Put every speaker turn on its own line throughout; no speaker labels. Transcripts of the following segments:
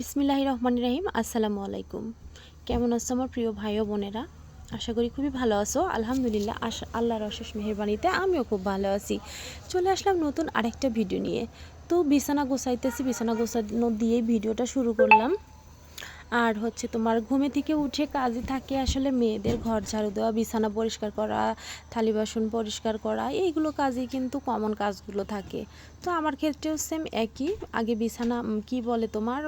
বিসমিল্লাহির রহমানির রহিম। আসসালামু আলাইকুম। কেমন আছো আমার প্রিয় ভাই ও বোনেরা? আশা করি খুবই ভালো আছো। আলহামদুলিল্লাহ, আল্লাহর অশেষ মেহেরবানিতে আমিও খুব ভালো আছি। চলে আসলাম নতুন আরেকটা ভিডিও নিয়ে। তো বিছানা গোছাইতেছি, বিছানা গোছানো দিয়ে ভিডিওটা শুরু করলাম। আর হচ্ছে তোমার ঘুমে থেকে উঠে কাজে থাকে আসলে মেয়েদের ঘর ঝাড়ু দেওয়া, বিছানা পরিষ্কার করা, থালি বাসন পরিষ্কার করা, এইগুলো কাজই কিন্তু কমন কাজগুলো থাকে। তো আমার ক্ষেত্রেও সেম একই। আগে বিছানা কি বলে তোমার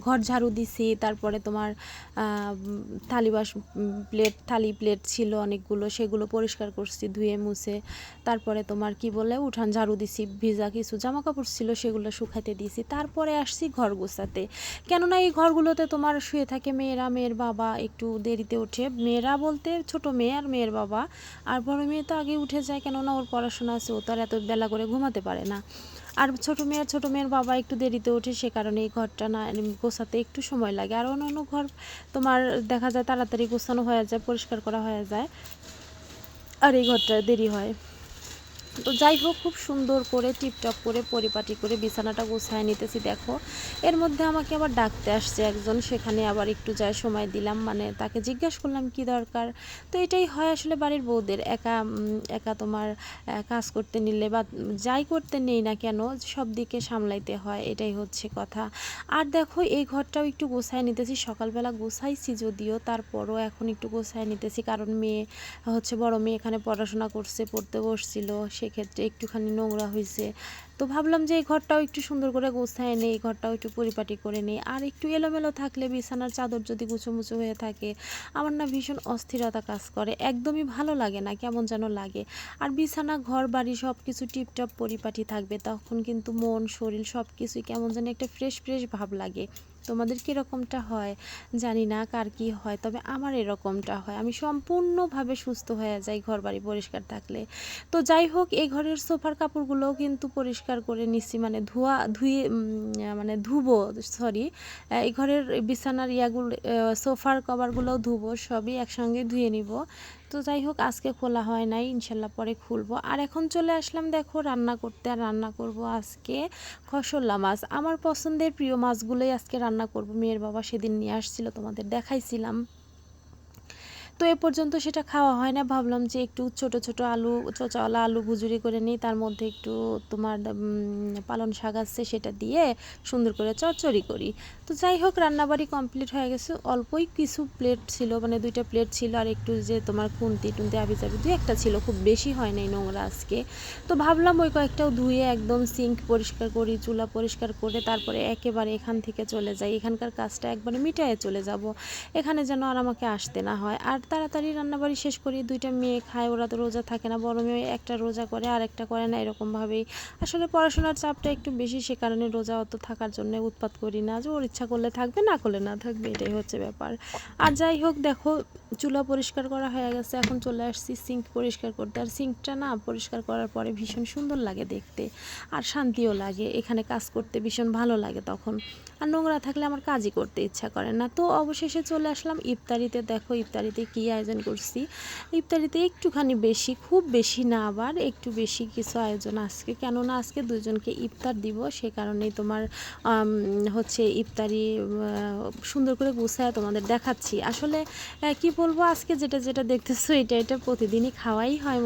ঘর ঝাড়ু দিছি, তারপরে তোমার থালি প্লেট ছিল অনেকগুলো, সেগুলো পরিষ্কার করছি ধুয়ে মুছে। তারপরে তোমার কি বলে উঠান ঝাড়ু দিছি, ভিজা কিছু জামা কাপড় ছিল সেগুলো শুকাতে দিয়েছি। তারপরে আসছি ঘর গোছাতে, কেননা এই ঘরগুলোতে তোমার শুয়ে থাকে মেয়েরা, মেয়ের বাবা একটু দেরিতে ওঠে। মেয়েরা বলতে ছোট মেয়ে আর মেয়ের বাবা, আর বড় মেয়ে তো আগে উঠে যায়, কেননা ওর পড়াশোনা আছে, ও তো আর এত বেলা করে ঘুমাতে পারে না। আর ছোট মেয়ের বাবা একটু দেরিতে ওঠে, সে কারণে এই ঘরটা না গোছাতে একটু সময় লাগে। আর অন্য ঘর তোমার দেখা যায় তাড়াতাড়ি গোছানো হয়ে যায়, পরিষ্কার করা হয়ে যায়, আর এই ঘরটা দেরি হয়। তো যাই হোক, খুব সুন্দর করে টিপটপ করে পরিপাটি করে বিছানাটা গোছায় নিতেছি। দেখো, এর মধ্যে আমাকে আবার ডাকতে আসছে একজন, সেখানে আবার একটু যায় সময় দিলাম, মানে তাকে জিজ্ঞাসা করলাম কি দরকার। তো এটাই হয় আসলে বাড়ির বউদের, একা একা তোমার কাজ করতে নিলে বা যাই করতে নেই না কেন সব দিকে সামলাইতে হয়, এটাই হচ্ছে কথা। আর দেখো, এই ঘরটাও একটু গোছায় নিতেছি। সকালবেলা গোছাইছি যদিও, তারপরও এখন একটু গোছায় নিতেছি, কারণ মেয়ে হচ্ছে বড় মেয়ে এখানে পড়াশোনা করছে, পড়তে বসছিল, সেক্ষেত্রে একটুখানি নোংরা হয়েছে। তো ভাবলাম যে এই ঘরটাও একটু সুন্দর করে গোছায় নেই, এই ঘরটাও একটু পরিপাটি করে নেই। আর একটু এলোমেলো থাকলে, বিছানার চাদর যদি গুছোমুচো হয়ে থাকে, আমার না ভীষণ অস্থিরতা কাজ করে, একদমই ভালো লাগে না, কেমন যেন লাগে। আর বিছানা ঘর বাড়ি সব কিছু টিপটপ পরিপাটি থাকবে, তখন কিন্তু মন শরীর সব কিছুই কেমন যেন একটা ফ্রেশ ফ্রেশ ভাব লাগে। তোমাদের কীরকমটা হয় জানি না, কার কী হয়, তবে আমার এরকমটা হয়, আমি সম্পূর্ণভাবে সুস্থ হয়ে যাই ঘর বাড়ি পরিষ্কার থাকলে। তো যাই হোক, এই ঘরের সোফার কাপড়গুলোও কিন্তু পরিষ্কার করে নিচ্ছি, মানে মানে ধুবো, সরি, এই ঘরের বিছানার ইয়াগুলো, সোফার কভারগুলোও ধুবো, সবই একসঙ্গে ধুয়ে নিব। তো যাই হোক, আজকে খোলা হয় নাই, ইনশাল্লাহ পরে খুলবো। আর এখন চলে আসলাম দেখো রান্না করতে, আর রান্না করব আজকে খসল্লা মাছ। আমার পছন্দের প্রিয় মাছগুলোই আজকে রান্না করব। মেয়ের বাবা সেদিন নিয়ে আসছিল, তোমাদের দেখাইছিলাম। তো এ পর্যন্ত সেটা খাওয়া হয় না, ভাবলাম যে একটু ছোট ছোট আলু, চোচাওয়ালা আলু ভুজুরি করে নিই, তার মধ্যে একটু তোমার পালং শাক আছে সেটা দিয়ে সুন্দর করে চচ্চড়ি করি। তো যাই হোক, রান্নাবাড়ি কমপ্লিট হয়ে গেছে। অল্পই কিছু প্লেট ছিল, মানে 2টা প্লেট ছিল, আর একটু যে তোমার খুন্তি টুন্তি আবিজাবি 2-1টা ছিল, খুব বেশি হয় নাই নোংরা আজকে। তো ভাবলাম ওই কয়েকটাও ধুয়ে একদম সিঙ্ক পরিষ্কার করি, চুলা পরিষ্কার করে তারপরে একেবারে এখান থেকে চলে যাই, এখানকার কাজটা একবারে মিটায়ে চলে যাব, এখানে যেন আর আমাকে আসতে না হয়। আর তাড়াতাড়ি রান্নাবাড়ি শেষ করি, 2টা মেয়ে খায়, ওরা তো রোজা থাকে না, বড় মেয়ে একটা রোজা করে আর একটা করে না, এরকমভাবেই আসলে পড়াশোনার চাপটা একটু বেশি, সে কারণে রোজা অত থাকার জন্য উৎপাত করি না, যে ওর ইচ্ছা করলে থাকবে, না করলে না থাকবে, এটাই হচ্ছে ব্যাপার। আর যাই হোক, দেখো চুলা পরিষ্কার করা হয়ে গেছে, এখন চলে আসছি সিঙ্ক পরিষ্কার করতে। আর সিঙ্কটা না পরিষ্কার করার পরে ভীষণ সুন্দর লাগে দেখতে, আর শান্তিও লাগে, এখানে কাজ করতে ভীষণ ভালো লাগে তখন। আর নোংরা থাকলে আমার কাজই করতে ইচ্ছা করে না। তো অবশেষে চলে আসলাম ইফতারিতে। দেখো ইফতারিতে কী আয়োজন করছি। ইফতারিতে একটুখানি বেশি, খুব বেশি না, আবার একটু বেশি কিছু আয়োজন আজকে, কেননা আজকে 2জনকে ইফতার দিব, সে কারণেই তোমার হচ্ছে ইফতারি সুন্দর করে গুছায় তোমাদের দেখাচ্ছি। আসলে কি বলবো, আজকে যেটা যেটা দেখতেছো এটা প্রতিদিনই খাওয়াই হয়।